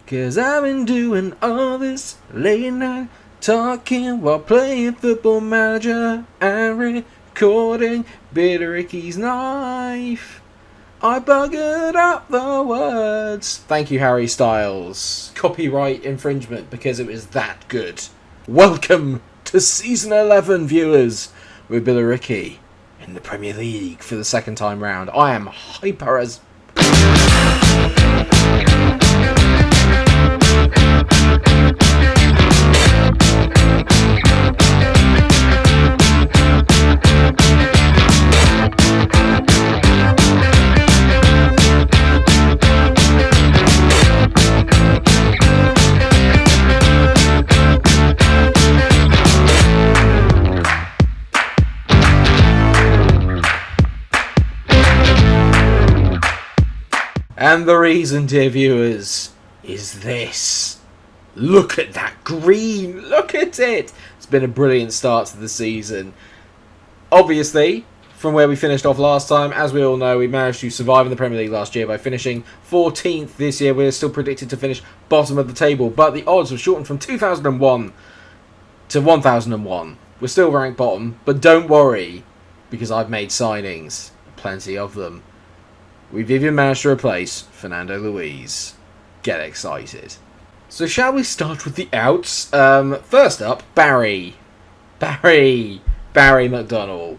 'Cause I've been doing all this late night talking while playing Football Manager and recording Billericay's Knife. I buggered up the words. Thank you, Harry Styles. Copyright infringement because it was that good. Welcome to Season 11, viewers, with Billericay in the Premier League for the second time round. I am hyper as... And the reason, dear viewers, is this. Look at that green. Look at it. It's been a brilliant start to the season. Obviously, from where we finished off last time, as we all know, we managed to survive in the Premier League last year by finishing 14th this year. We're still predicted to finish bottom of the table, but the odds have shortened from 2001 to 1001. We're still ranked bottom, but don't worry, because I've made signings. Plenty of them. We've even managed to replace Fernando Luis. Get excited. So shall we start with the outs? First up, Barry McDonnell.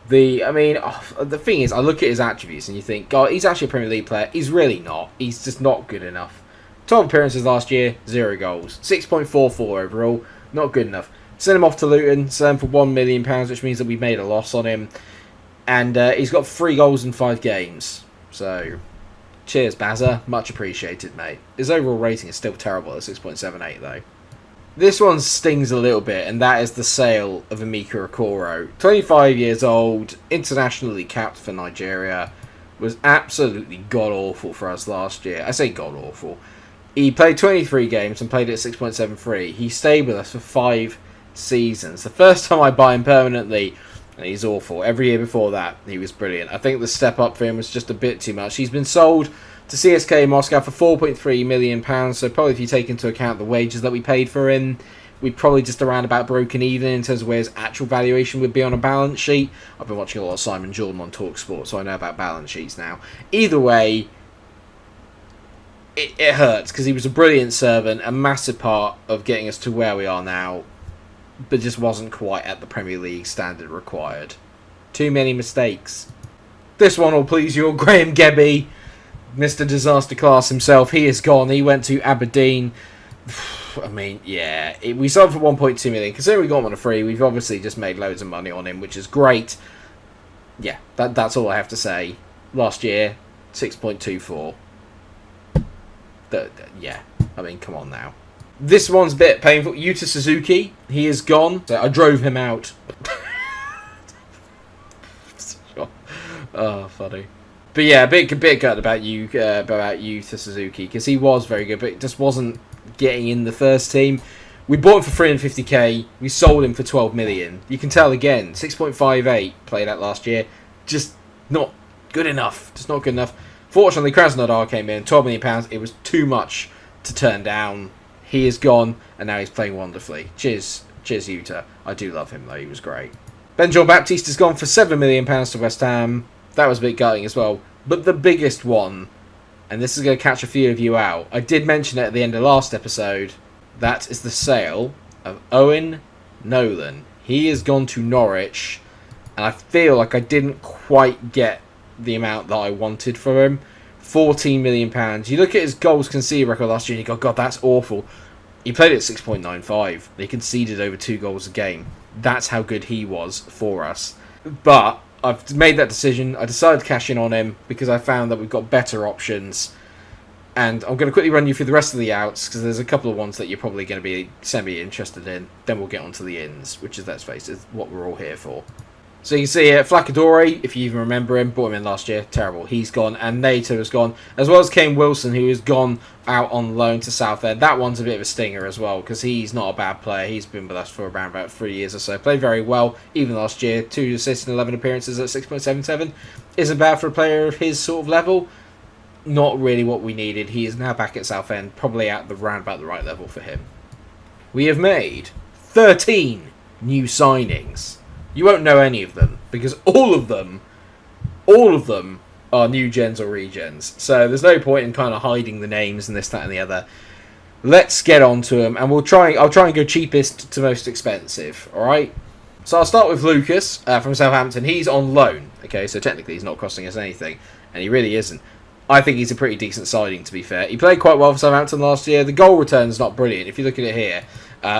The thing is, I look at his attributes and you think, God, he's actually a Premier League player. He's really not. He's just not good enough. 12 appearances last year, 0 goals. 6.44 overall, not good enough. Sent him off to Luton, sent him for £1 million, which means that we made a loss on him. And he's got 3 goals in 5 games. So, cheers, Bazza. Much appreciated, mate. His overall rating is still terrible at 6.78, though. This one stings a little bit, and that is the sale of Mikero. 25 years old, internationally capped for Nigeria. Was absolutely god-awful for us last year. I say god-awful. He played 23 games and played at 6.73. He stayed with us for 5 seasons. The first time I buy him permanently... And he's awful. Every year before that, he was brilliant. I think the step up for him was just a bit too much. He's been sold to CSK Moscow for £4.3 million. So probably if you take into account the wages that we paid for him, we'd probably just around about broken even in terms of where his actual valuation would be on a balance sheet. I've been watching a lot of Simon Jordan on TalkSport, so I know about balance sheets now. Either way, it hurts because he was a brilliant servant, a massive part of getting us to where we are now. But just wasn't quite at the Premier League standard required. Too many mistakes. This one will please you, Graham Gebby, Mr. Disaster Class himself. He is gone. He went to Aberdeen. We sold for 1.2 million. Considering we got him on a free, we've obviously just made loads of money on him, which is great. Yeah, that's all I have to say. Last year, 6.24. Come on now. This one's a bit painful. Yuta Suzuki, he is gone. So I drove him out. Oh, funny. But yeah, a bit gut about Yuta Suzuki because he was very good, but just wasn't getting in the first team. We bought him for 350k. We sold him for 12 million. You can tell again, 6.58 played out last year. Just not good enough. Just not good enough. Fortunately, Krasnodar came in, £12 million. It was too much to turn down. He is gone, and now he's playing wonderfully. Cheers, Yuta. I do love him, though. He was great. Ben-John Baptiste has gone for £7 million to West Ham. That was a bit gutting as well. But the biggest one, and this is going to catch a few of you out, I did mention it at the end of last episode, that is the sale of Owen Nolan. He has gone to Norwich, and I feel like I didn't quite get the amount that I wanted for him. £14 million. You look at his goals conceded record last year and you go, God, that's awful. He played at 6.95. They conceded over 2 goals a game. That's how good he was for us. But I've made that decision. I decided to cash in on him because I found that we've got better options. And I'm going to quickly run you through the rest of the outs because there's a couple of ones that you're probably going to be semi-interested in. Then we'll get on to the ins, which is, let's face it, what we're all here for. So you can see here, Flacadore, if you even remember him, bought him in last year, terrible. He's gone, and Nato has gone, as well as Kane Wilson, who has gone out on loan to Southend. That one's a bit of a stinger as well, because he's not a bad player. He's been with us for around about 3 years or so. Played very well, even last year. 2 assists and 11 appearances at 6.77. Isn't bad for a player of his sort of level. not really what we needed. He is now back at Southend, probably at the round about the right level for him. We have made 13 new signings. You won't know any of them because all of them are new gens or regens. So there's no point in kind of hiding the names and this, that, and the other. Let's get on to them, and I'll try and go cheapest to most expensive. All right. So I'll start with Lucas from Southampton. He's on loan. Okay, so technically he's not costing us anything, and he really isn't. I think he's a pretty decent signing, to be fair. He played quite well for Southampton last year. The goal return's not brilliant. If you look at it here,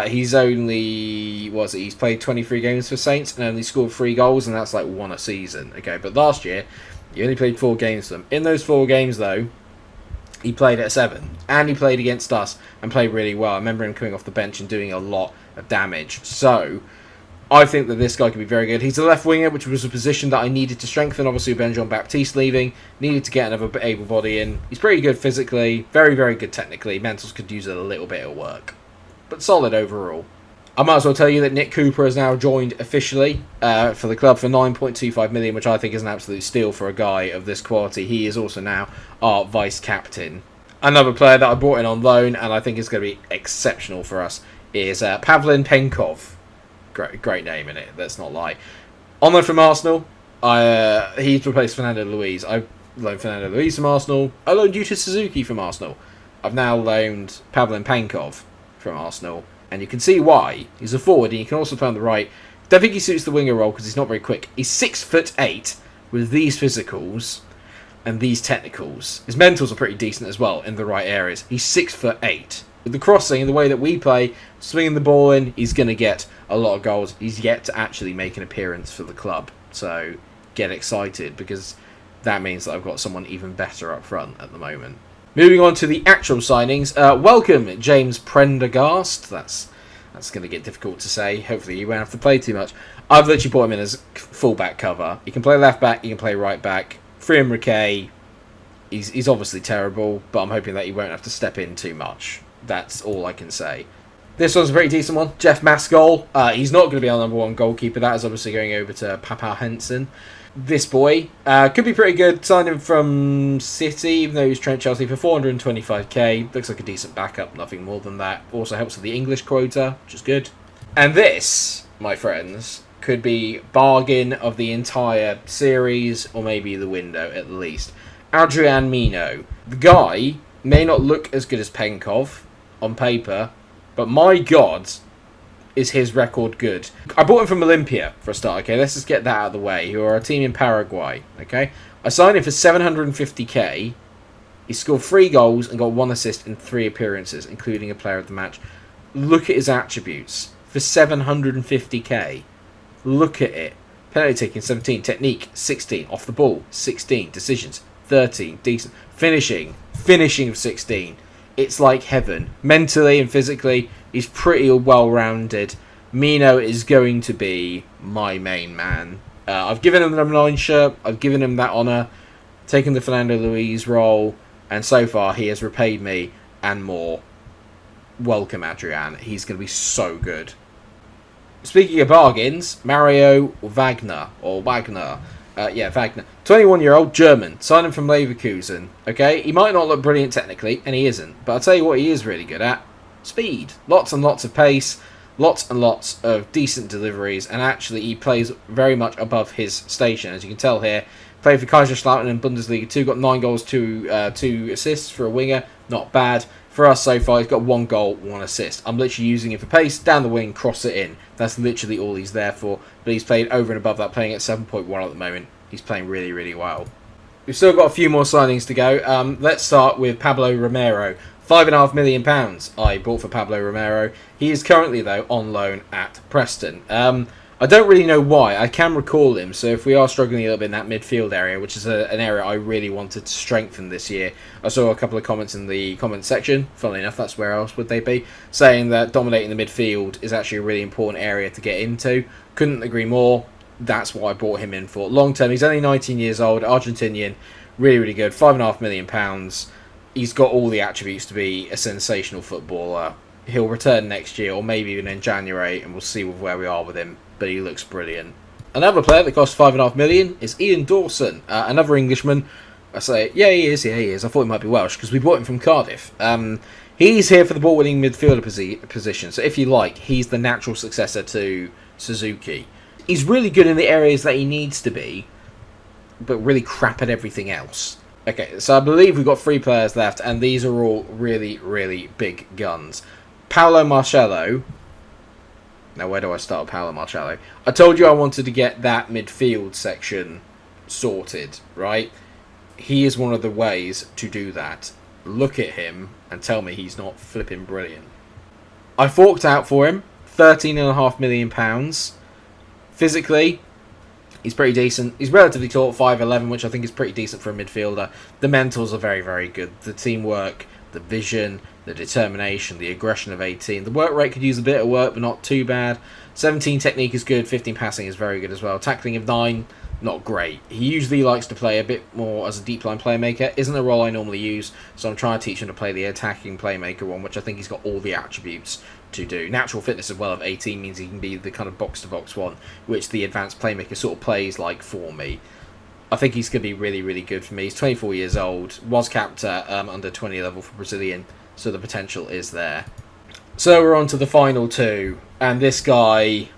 he's only, he's played 23 games for Saints and only scored 3 goals, and that's like 1 a season. Okay, but last year, he only played 4 games for them. In those 4 games, though, he played at 7, and he played against us and played really well. I remember him coming off the bench and doing a lot of damage. So I think that this guy could be very good. He's a left winger, which was a position that I needed to strengthen. Obviously, with Ben Baptiste leaving, needed to get another able body in. He's pretty good physically, very, very good technically. Mentals could use a little bit of work, but solid overall. I might as well tell you that Nick Cooper has now joined officially for the club for 9.25 million, which I think is an absolute steal for a guy of this quality. He is also now our vice captain. Another player that I brought in on loan, and I think is going to be exceptional for us, is Pavlin Penkov. Great name in it, let's not lie. On loan from Arsenal, he's replaced Fernando Luis. I loaned Fernando Luis from Arsenal. I loaned Yuta Suzuki from Arsenal. I've now loaned Pavlin Penkov from Arsenal. And you can see why. He's a forward, and he can also play on the right. Don't think he suits the winger role because he's not very quick. He's 6'8" with these physicals and these technicals. His mentals are pretty decent as well in the right areas. He's 6'8". With the crossing and the way that we play, swinging the ball in, he's going to get a lot of goals. He's yet to actually make an appearance for the club. So get excited because that means that I've got someone even better up front at the moment. Moving on to the actual signings. Welcome, James Prendergast. That's going to get difficult to say. Hopefully you won't have to play too much. I've literally put him in as full-back cover. He can play left-back, he can play right-back. Billericay, he's obviously terrible, but I'm hoping that he won't have to step in too much. That's all I can say. This one's a pretty decent one. Jeff Maskell. He's not going to be our number 1 goalkeeper. That is obviously going over to Papa Henson. This boy could be pretty good. Signed him from City, even though he's Trent Chelsea, for 425k. Looks like a decent backup, nothing more than that. Also helps with the English quota, which is good. And this, my friends, could be bargain of the entire series, or maybe the window at least. Adrian Mino. The guy may not look as good as Penkov on paper, but my God, is his record good. I bought him from Olympia for a start, okay? Let's just get that out of the way, who are a team in Paraguay, okay? I signed him for 750k. He scored 3 goals and got 1 assist in 3 appearances, including a player of the match. Look at his attributes for 750k. Look at it. Penalty taking, 17. Technique, 16. Off the ball, 16. Decisions, 13. Decent. Finishing of 16. It's like heaven. Mentally and physically, he's pretty well-rounded. Mino is going to be my main man. I've given him the number 9 shirt. I've given him that honour. Taken the Fernando Luis role. And so far, he has repaid me and more. Welcome, Adrian. He's going to be so good. Speaking of bargains, Mario Wagner. Wagner. 21-year-old German. Signed him from Leverkusen. Okay, he might not look brilliant technically, and he isn't. But I'll tell you what he is really good at. Speed. Lots and lots of pace. Lots and lots of decent deliveries. And actually, he plays very much above his station. As you can tell here, played for Kaiserslautern in Bundesliga 2. Got 9 goals, 2 assists for a winger. Not bad. For us so far, he's got 1 goal, 1 assist. I'm literally using him for pace, down the wing, cross it in. That's literally all he's there for. But he's played over and above that, playing at 7.1 at the moment. He's playing really, really well. We've still got a few more signings to go. Let's start with Pablo Romero. £5.5 million I bought for Pablo Romero. He is currently, though, on loan at Preston. I don't really know why. I can recall him, so if we are struggling a little bit in that midfield area, which is an area I really wanted to strengthen this year, I saw a couple of comments in the comment section, funnily enough, that's where else would they be, saying that dominating the midfield is actually a really important area to get into. Couldn't agree more. That's what I brought him in for. Long term, he's only 19 years old, Argentinian, really, really good, £5.5 million. He's got all the attributes to be a sensational footballer. He'll return next year, or maybe even in January, and we'll see where we are with him. But he looks brilliant. Another player that costs £5.5 million is Ian Dawson, another Englishman. I say, yeah, he is. I thought he might be Welsh because we bought him from Cardiff. He's here for the ball-winning midfielder position. So if you like, he's the natural successor to Suzuki. He's really good in the areas that he needs to be, but really crap at everything else. Okay, so I believe we've got 3 players left, and these are all really, really big guns. Paolo Marcello. Now, where do I start with Paolo Marcello? I told you I wanted to get that midfield section sorted, right? He is one of the ways to do that. Look at him and tell me he's not flipping brilliant. I forked out for him £13.5 million. Physically, he's pretty decent. He's relatively tall, 5'11", which I think is pretty decent for a midfielder. The mentals are very, very good. The teamwork, the vision, the determination, the aggression of 18. The work rate could use a bit of work, but not too bad. 17 technique is good. 15 passing is very good as well. Tackling of 9, not great. He usually likes to play a bit more as a deep line playmaker. Isn't a role I normally use, so I'm trying to teach him to play the attacking playmaker one, which I think he's got all the attributes to do. Natural fitness as well of 18 means he can be the kind of box-to-box one, which the advanced playmaker sort of plays like for me. I think he's going to be really, really good for me. He's 24 years old, was capped at under 20 level for Brazilian, so the potential is there. So we're on to the final 2, and this guy...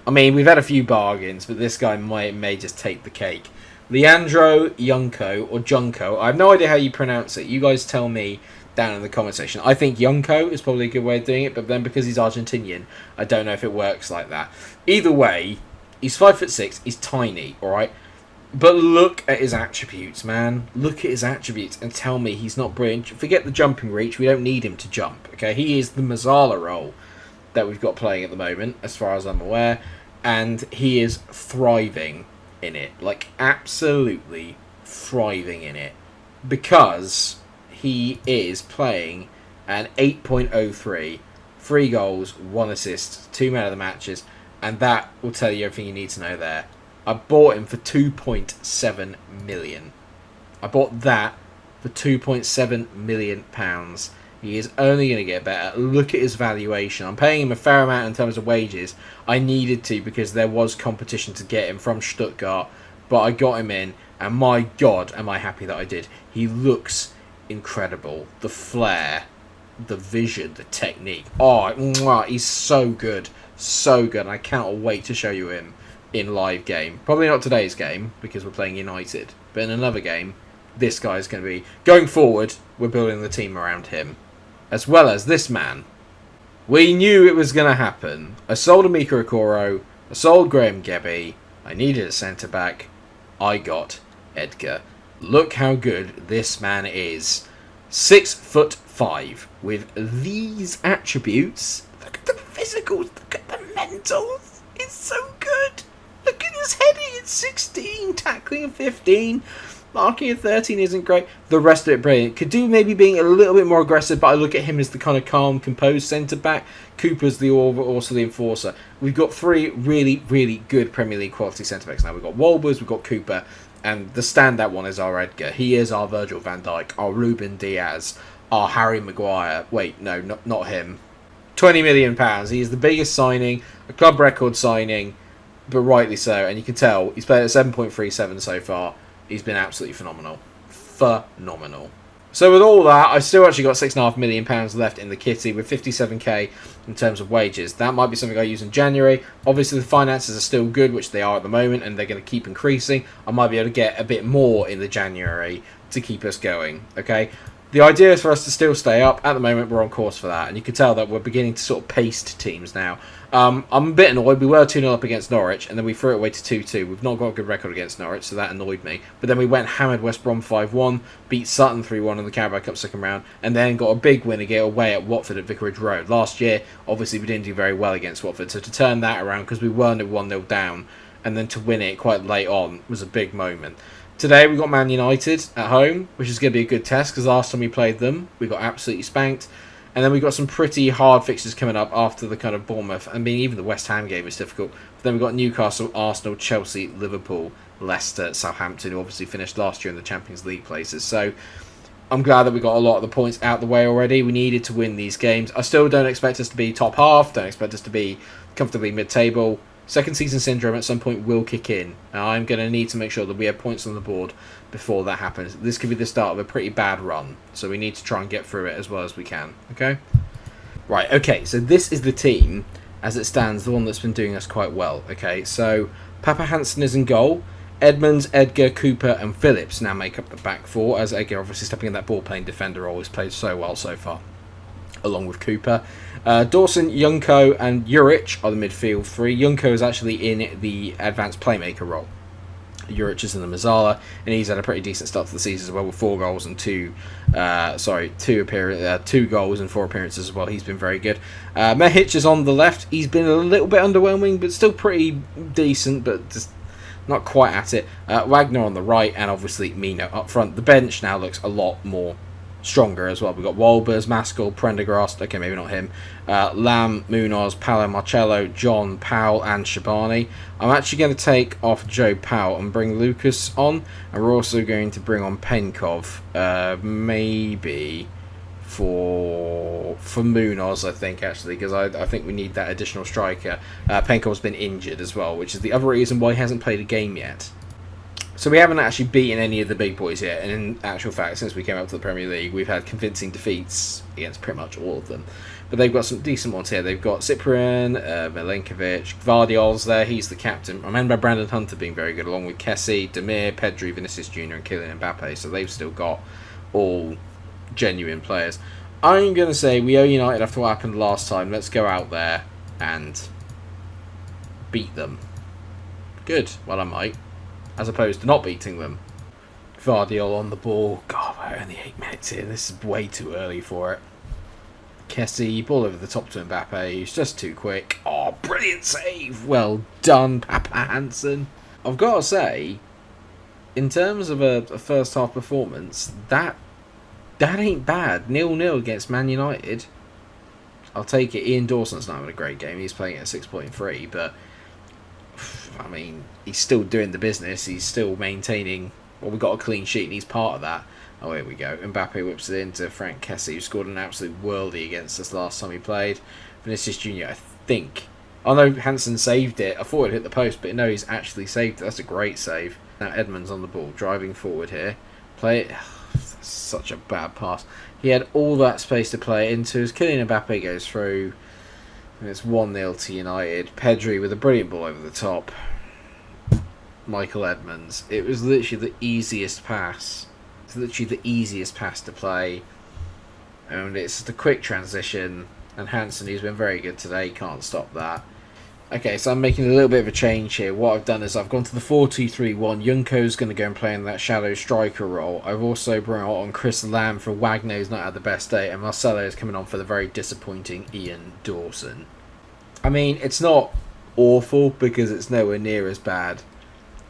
I mean, we've had a few bargains, but this guy may just take the cake. Leandro Junco, or Junco. I have no idea how you pronounce it. You guys tell me down in the comment section. I think Junco is probably a good way of doing it, but then because he's Argentinian, I don't know if it works like that. Either way, he's 5'6", he's tiny, alright? But look at his attributes, man. Look at his attributes and tell me he's not brilliant. Forget the jumping reach, we don't need him to jump, okay? He is the Mazzala role that we've got playing at the moment, as far as I'm aware, and he is thriving in it. Like, absolutely thriving in it. Because he is playing an 8.03, 3 goals, 1 assist, 2 man of the matches, and that will tell you everything you need to know there. I bought him for 2.7 million. I bought that for 2.7 million pounds. He is only going to get better. Look at his valuation. I'm paying him a fair amount in terms of wages. I needed to because there was competition to get him from Stuttgart, but I got him in, and my God, am I happy that I did. He looks incredible. The flair, the vision, the technique. Oh, he's so good. So good. I cannot wait to show you him in live game. Probably not today's game because we're playing United, but in another game, this guy is going to be... Going forward, we're building the team around him, as well as this man. We knew it was going to happen. I sold a Mikero, I sold Graham Gebby, I needed a centre-back, I got Edgar. Look how good this man is. 6'5", with these attributes. Look at the physicals, look at the mentals. It's so good. Look at his heading at 16, tackling at 15, marking at 13 isn't great. The rest of it brilliant. Could do maybe being a little bit more aggressive, but I look at him as the kind of calm, composed centre-back. Cooper's also the enforcer. We've got 3 really, really good Premier League quality centre-backs now. We've got Wolbers, we've got Cooper, and the standout one is our Edgar. He is our Virgil van Dijk, our Ruben Diaz, our Harry Maguire. Wait, no, not him. £20 million. He is the biggest signing, a club record signing, but rightly so. And you can tell he's played at 7.37 so far. He's been absolutely phenomenal. Phenomenal. So with all that, I've still actually got £6.5 million left in the kitty with 57k in terms of wages. That might be something I use in January. Obviously the finances are still good, which they are at the moment, and they're going to keep increasing. I might be able to get a bit more in the January to keep us going, okay? The idea is for us to still stay up. At the moment, we're on course for that, and you can tell that we're beginning to sort of paste teams now. I'm a bit annoyed. We were 2-0 up against Norwich, and then we threw it away to 2-2. We've not got a good record against Norwich, so that annoyed me. But then we went hammered West Brom 5-1, beat Sutton 3-1 in the Carabao Cup second round, and then got a big win again away at Watford at Vicarage Road. Last year, obviously, we didn't do very well against Watford, so to turn that around, because we weren't 1-0 down, and then to win it quite late on was a big moment. Today we got Man United at home, which is going to be a good test because last time we played them, we got absolutely spanked. And then we've got some pretty hard fixtures coming up after the kind of Bournemouth. I mean, even the West Ham game is difficult. But then we've got Newcastle, Arsenal, Chelsea, Liverpool, Leicester, Southampton, who obviously finished last year in the Champions League places. So I'm glad that we got a lot of the points out the way already. We needed to win these games. I still don't expect us to be top half, don't expect us to be comfortably mid-table. Second season syndrome at some point will kick in. I'm going to need to make sure that we have points on the board before that happens. This could be the start of a pretty bad run, so we need to try and get through it as well as we can. Okay? Right, okay, so this is the team, as it stands, the one that's been doing us quite well. Okay, so Papa Hansen is in goal. Edmonds, Edgar, Cooper and Phillips now make up the back four, as Edgar obviously stepping in that ball-playing defender role has played so well so far, along with Cooper. Dawson, Junko and Juric are the midfield three. Junko is actually in the advanced playmaker role. Juric is in the Mazzala, and he's had a pretty decent start to the season as well, with 4 goals and 2 goals and 4 appearances as well. He's been very good. Mehic is on the left. He's been a little bit underwhelming, but still pretty decent, but just not quite at it. Wagner on the right, and obviously Mino up front. The bench now looks a lot more stronger as well. We've got Walbers, Maskell, Prendergast, okay, maybe not him, Lamb, Munoz, Paolo, Marcello, John, Powell and Shabani. I'm actually going to take off Joe Powell and bring Lucas on, and we're also going to bring on Penkov, maybe for Munoz, I think, actually, because I think we need that additional striker. Penkov's been injured as well, which is the other reason why he hasn't played a game yet. So we haven't actually beaten any of the big boys yet, and in actual fact, since we came up to the Premier League, we've had convincing defeats against pretty much all of them. But they've got some decent ones here. They've got Cyprian, Milinkovic, Gvardiol's there, he's the captain. I remember Brandon Hunter being very good, along with Kessie, Demir, Pedri, Vinicius Jr. and Kylian Mbappe, so they've still got all genuine players. I'm going to say we owe United after what happened last time. Let's go out there and beat them. Good, well I might. As opposed to not beating them. Gvardiol on the ball. God, we're only 8 minutes here. This is way too early for it. Kessie, ball over the top to Mbappe. He's just too quick. Oh, brilliant save. Well done, Papa Hansen. I've got to say, in terms of a first half performance, that ain't bad. 0-0 against Man United. I'll take it. Ian Dawson's not having a great game. He's playing at 6.3, but I mean, he's still doing the business. He's still maintaining. Well, we got a clean sheet, and he's part of that. Oh, here we go. Mbappe whips it into Frank Kessie, who scored an absolute worldie against us last time he played. Vinicius Jr., I think. Oh no, Hansen saved it. I thought it hit the post, but no, he's actually saved it. That's a great save. Now Edmonds on the ball, driving forward here. Play it. That's such a bad pass. He had all that space to play it into as Kylian Mbappe goes through. And it's 1-0 to United. Pedri with a brilliant ball over the top. Michael Edmonds. It was literally the easiest pass. It's literally the easiest pass to play. And it's just a quick transition. And Hansen, who's been very good today, can't stop that. Okay, so I'm making a little bit of a change here. What I've done is I've gone to the 4-2-3-1. Junko's going to go and play in that shadow striker role. I've also brought on Chris Lamb for Wagner, who's not had the best day. And Marcelo is coming on for the very disappointing Ian Dawson. I mean, it's not awful because it's nowhere near as bad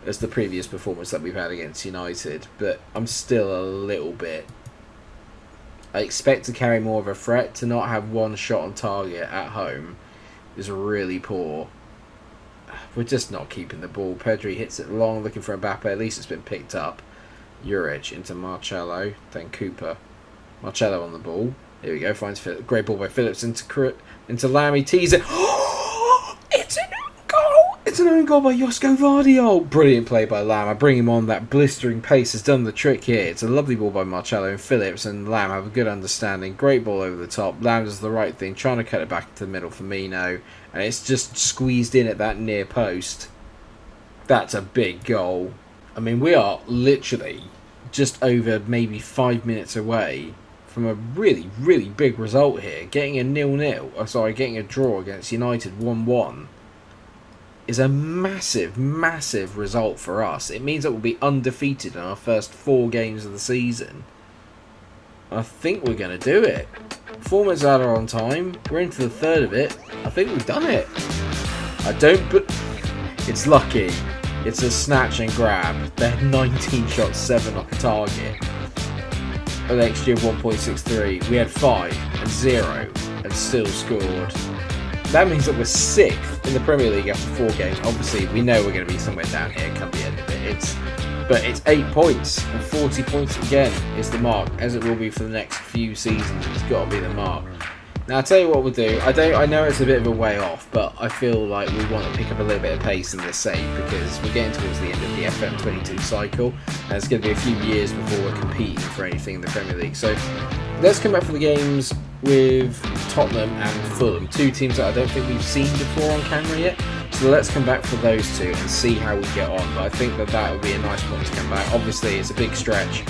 as the previous performance that we've had against United. But I'm still a little bit... I expect to carry more of a threat. To not have one shot on target at home is really poor. We're just not keeping the ball. Pedri hits it long, looking for Mbappe. At least it's been picked up. Juric into Marcello, then Cooper. Marcello on the ball. Here we go. Finds Phillips. Great ball by Phillips into Lamb. He tees it. It's an own goal. It's an own goal by Josko Gvardiol. Brilliant play by Lamb. I bring him on. That blistering pace has done the trick here. It's a lovely ball by Marcello, and Phillips and Lamb have a good understanding. Great ball over the top. Lamb does the right thing, trying to cut it back to the middle for Mino, and it's just squeezed in at that near post. That's a big goal. I mean, we are literally just over maybe 5 minutes away from a really, really big result here. Getting a draw against United 1-1 is a massive, massive result for us. It means that we'll be undefeated in our first 4 games of the season. I think we're going to do it. 4 minutes out on time. We're into the third of it. I think we've done it. But it's lucky. It's a snatch and grab. They had 19 shots, 7 off the target. An XG of 1.63. We had 5 and 0 and still scored. That means that we're 6th in the Premier League after 4 games. Obviously, we know we're going to be somewhere down here come the end of it. But it's 8 points, and 40 points again is the mark, as it will be for the next few seasons. It's got to be the mark. Now I'll tell you what we'll do. I know it's a bit of a way off, but I feel like we want to pick up a little bit of pace in this save because we're getting towards the end of the FM22 cycle, and it's going to be a few years before we're competing for anything in the Premier League. So let's come back for the games with Tottenham and Fulham, two teams that I don't think we've seen before on camera yet. So let's come back for those two and see how we get on. But I think that would be a nice one to come back. Obviously, it's a big stretch.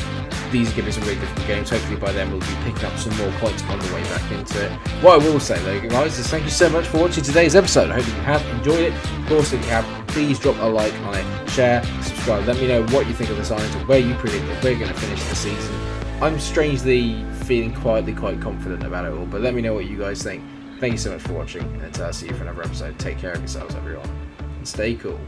These are going to be some really difficult games. Hopefully by then we'll be picking up some more points on the way back into it. What I will say though, guys, is thank you so much for watching today's episode. I hope you have enjoyed it. Of course, if you have, please drop a like on it, share, subscribe. Let me know what you think of the signings and where you predict that we're going to finish the season. I'm strangely feeling quietly quite confident about it all, but let me know what you guys think. Thank you so much for watching, and until I see you for another episode, take care of yourselves, everyone, and stay cool.